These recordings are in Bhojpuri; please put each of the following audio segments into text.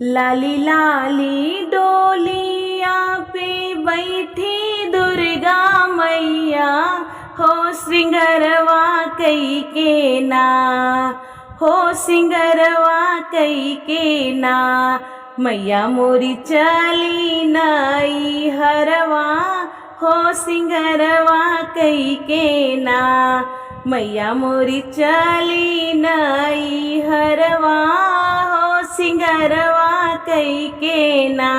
लाली लाली डोलिया पे बैठी दुर्गा मैया हो सिंगरवा कई के ना, हो सिंगरवा कई के ना। मैया मोरी चली नई हरवा हो सिंगरवा कई के ना। मैया मोरी चली नई हरवा हो सिंगरवा कई के ना।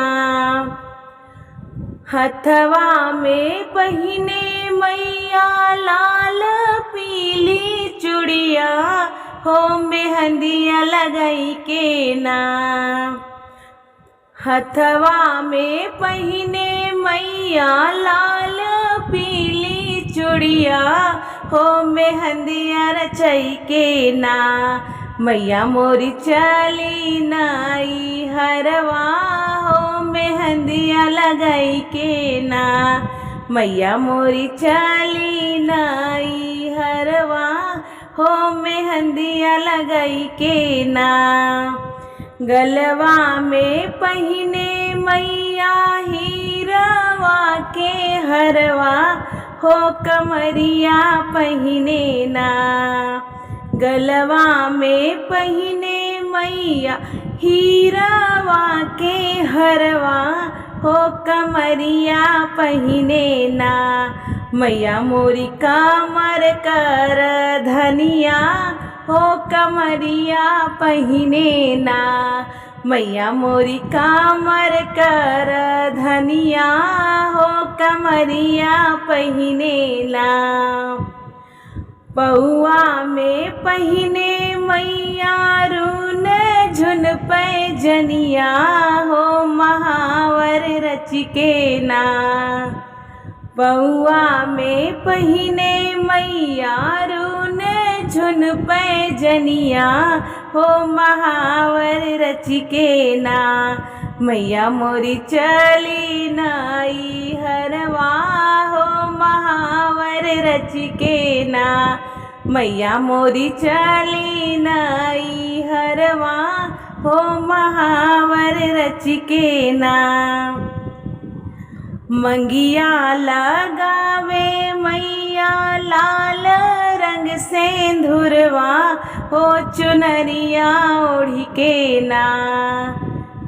हथवा में पहिने मैया लाल पीली चूड़िया हो मेहंदिया लगाई के ना। हथवा में पहिने मैया लाल पीली चूड़िया हो मेहंदिया रचाई के ना। मैया मोरी चली नई हरवा हो मेहंदिया लगाई के ना। मैया मोरी चली नई हरवा हो मेहंदिया लगाई के ना। गलवा में पहिने मैया हीरवा के हरवा हो कमरिया पहिने ना। गलवा में पहिने मैया हीरवा के हरवा हो कमरिया पहिने ना। मैया मोरी कमर कर धनिया हो कमरिया पहिने ना। मैया मोरी कमर कर धनिया हो कमरिया पहिने ना। पौआ में पहिने मैया रून झुन पैजनिया हो महावर रच के ना। पौआ में पहिने मैया रून झुन पैजनिया हो महावर रच के ना। मैया मोरी चली नई हरवा हो महावर रच के ना। मैया मोरी चली नई हरवा हो महावर रच के ना। मंगिया लगावे मैया लाल रंग सेंधुरवा हो चुनरिया ओढ़ी के ना।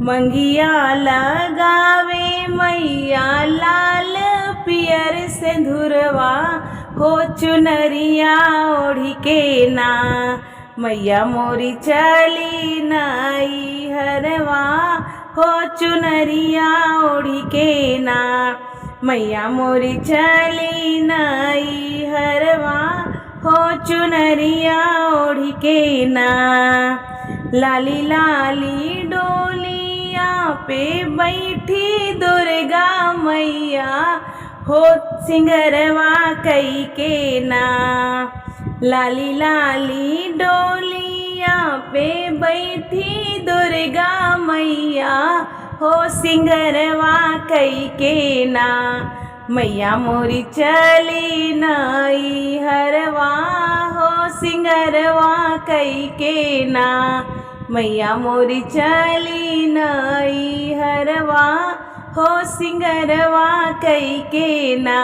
मंगिया लगावे मैया लाल पियर सेंधुरवा हो चुनरिया ओढ़ी के ना। मैया मोरी चली नई हरवा हो चुनरिया ओढ़ी के ना। मैया मोरी चली नई हरवा हो चुनरिया ओढ़ी के ना। लाली लाली डोलिया पे बैठी दुर्गा मैया हो सिंगरवा कई के ना। लाली लाली डोलिया पे बैठी दुर्गा मैया हो सिंगरवा कई के ना। मैया मोरी चली नई हरवा हो सिंगरवा कई के ना। मैया मोरी चली नई हरवा हो सिंगरवा कई के ना।